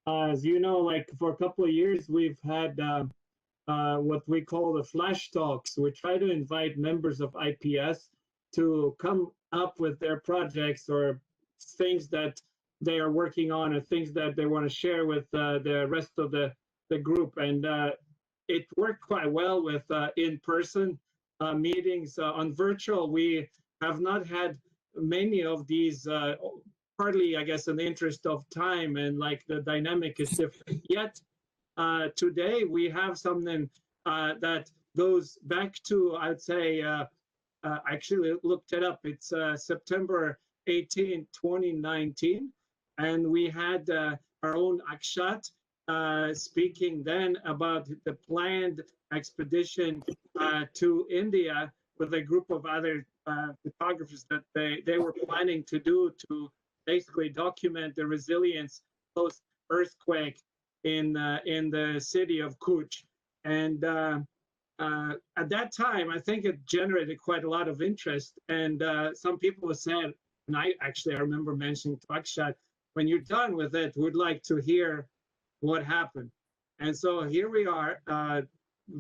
As you know, like for a couple of years, we've had what we call the flash talks. We try to invite members of IPS to come up with their projects or things that they are working on or things that they want to share with the rest of the group. And it worked quite well with in-person meetings. On virtual, we have not had many of these, partly, I guess, in the interest of time and like the dynamic is different. Yet today we have something that goes back to, I'd say, actually looked it up. It's September 18, 2019. And we had our own Akshat speaking then about the planned expedition to India with a group of other photographers that they were planning to do to basically document the resilience post-earthquake in the city of Kutch. And at that time, I think it generated quite a lot of interest. And some people said, and I remember mentioning to Akshat, when you're done with it, we'd like to hear what happened. And so here we are,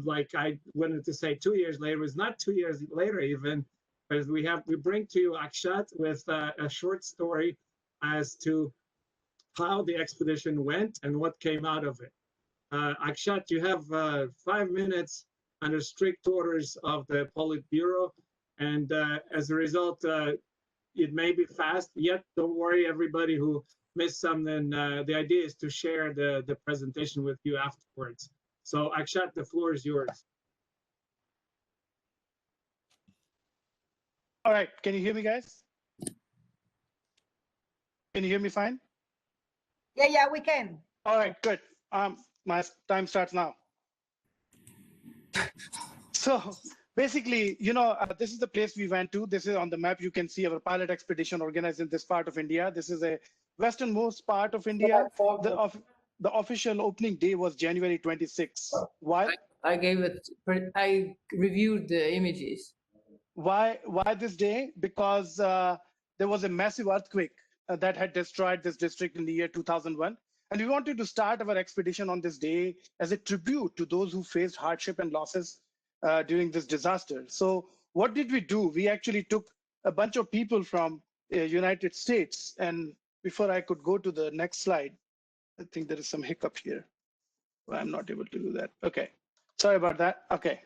like I wanted to say 2 years later, it was not 2 years later even, because we bring to you Akshat with a short story as to how the expedition went and what came out of it. Akshat, you have 5 minutes under strict orders of the Politburo, and as a result, it may be fast, yet don't worry, everybody who missed something, the idea is to share the presentation with you afterwards. So Akshat, the floor is yours. All right, can you hear me, guys? Can you hear me fine? Yeah, we can. All right, good. My time starts now. So basically, you know, this is the place we went to. This is on the map. You can see our pilot expedition organized in this part of India. This is a westernmost part of India. The official opening day was January 26. Why? I reviewed the images. Why this day? Because there was a massive earthquake that had destroyed this district in the year 2001. And we wanted to start our expedition on this day as a tribute to those who faced hardship and losses during this disaster. So what did we do? We actually took a bunch of people from United States. And before I could go to the next slide, I think there is some hiccup here. I'm not able to do that. Okay, sorry about that. Okay,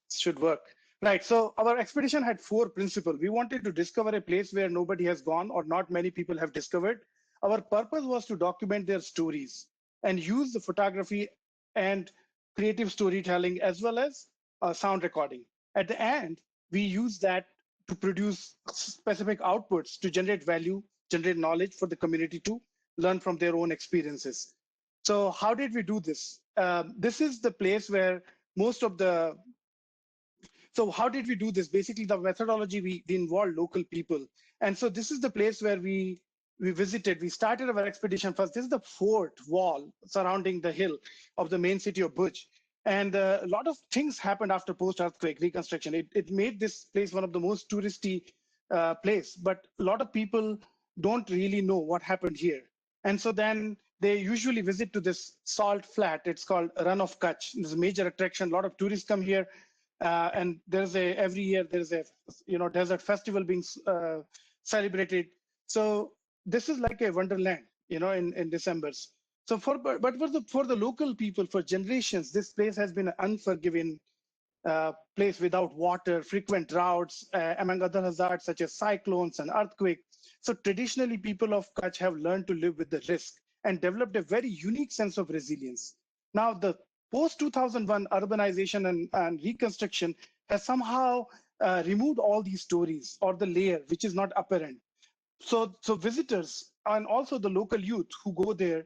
should work. Right, so our expedition had 4 principles. We wanted to discover a place where nobody has gone or not many people have discovered. Our purpose was to document their stories and use the photography and creative storytelling as well as sound recording. At the end, we use that to produce specific outputs to generate value, generate knowledge for the community to learn from their own experiences. So how did we do this? This is the place where most of the So how did we do this? Basically, the methodology, we involved local people. And so this is the place where we visited. We started our expedition first. This is the fort wall surrounding the hill of the main city of Bhuj. And a lot of things happened after post-earthquake reconstruction. It made this place one of the most touristy place, but a lot of people don't really know what happened here. And so then they usually visit to this salt flat. It's called Run of Kutch. It's a major attraction. A lot of tourists come here. And there's every year there's a desert festival being celebrated. So this is like a wonderland, in December's. So for the local people, for generations, this place has been an unforgiving place without water, frequent droughts, among other hazards such as cyclones and earthquakes. So traditionally, people of Kutch have learned to live with the risk and developed a very unique sense of resilience. Now, the post-2001 urbanization and reconstruction has somehow removed all these stories or the layer, which is not apparent. So visitors and also the local youth who go there,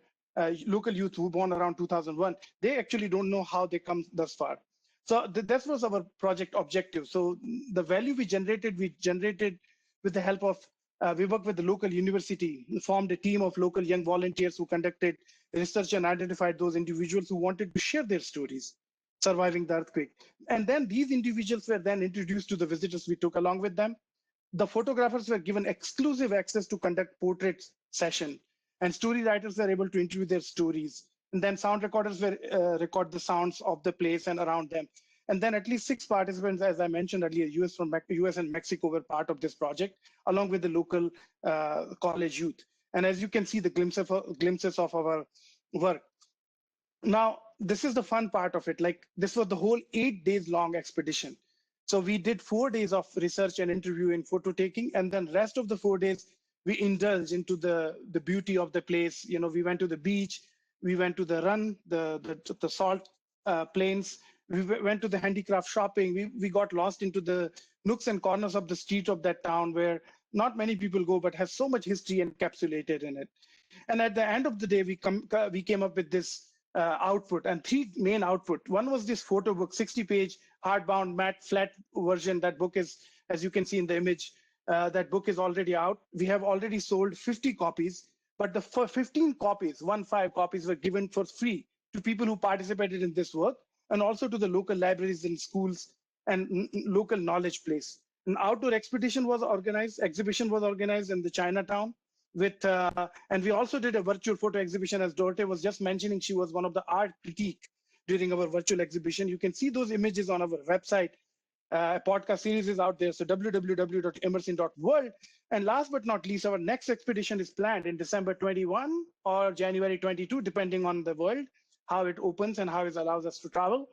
local youth who born around 2001, they actually don't know how they come thus far. So that was our project objective. So the value we generated with the help of, we worked with the local university, formed a team of local young volunteers who conducted research and identified those individuals who wanted to share their stories surviving the earthquake. And then these individuals were then introduced to the visitors we took along with them. The photographers were given exclusive access to conduct portrait session. And story writers were able to interview their stories. And then sound recorders were record the sounds of the place and around them. And then at least 6 participants, as I mentioned earlier, US and Mexico were part of this project, along with the local college youth. And as you can see, the glimpses of our work. Now, this is the fun part of it. Like, this was the whole 8 days long expedition. So we did 4 days of research and interview and photo taking, and then rest of the 4 days we indulged into the beauty of the place. You know, we went to the beach, we went to the run, the salt plains, we went to the handicraft shopping. We got lost into the nooks and corners of the street of that town where not many people go, but has so much history encapsulated in it. And at the end of the day, we came up with this output, and 3 main output. One was this photo book, 60-page hardbound matte flat version. That book is, as you can see in the image, that book is already out. We have already sold 50 copies, but the 15 copies, 15 copies, were given for free to people who participated in this work, and also to the local libraries and schools and local knowledge place. An outdoor expedition was organized, exhibition was organized in the Chinatown with, and we also did a virtual photo exhibition. As Dorothy was just mentioning, she was one of the art critique during our virtual exhibition. You can see those images on our website. A podcast series is out there, so www.emerson.world. And last but not least, our next expedition is planned in December 21 or January 22, depending on the world, how it opens and how it allows us to travel.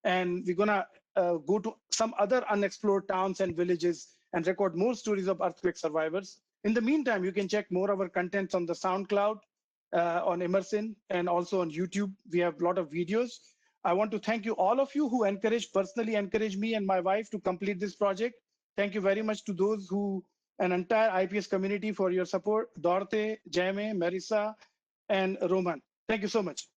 And we're gonna go to some other unexplored towns and villages and record more stories of earthquake survivors. In the meantime, you can check more of our contents on the SoundCloud, on Emerson, and also on YouTube. We have a lot of videos. I want to thank you, all of you who personally encouraged me and my wife to complete this project. Thank you very much to those an entire IPS community for your support. Dorothy, Jaime, Marissa, and Roman. Thank you so much.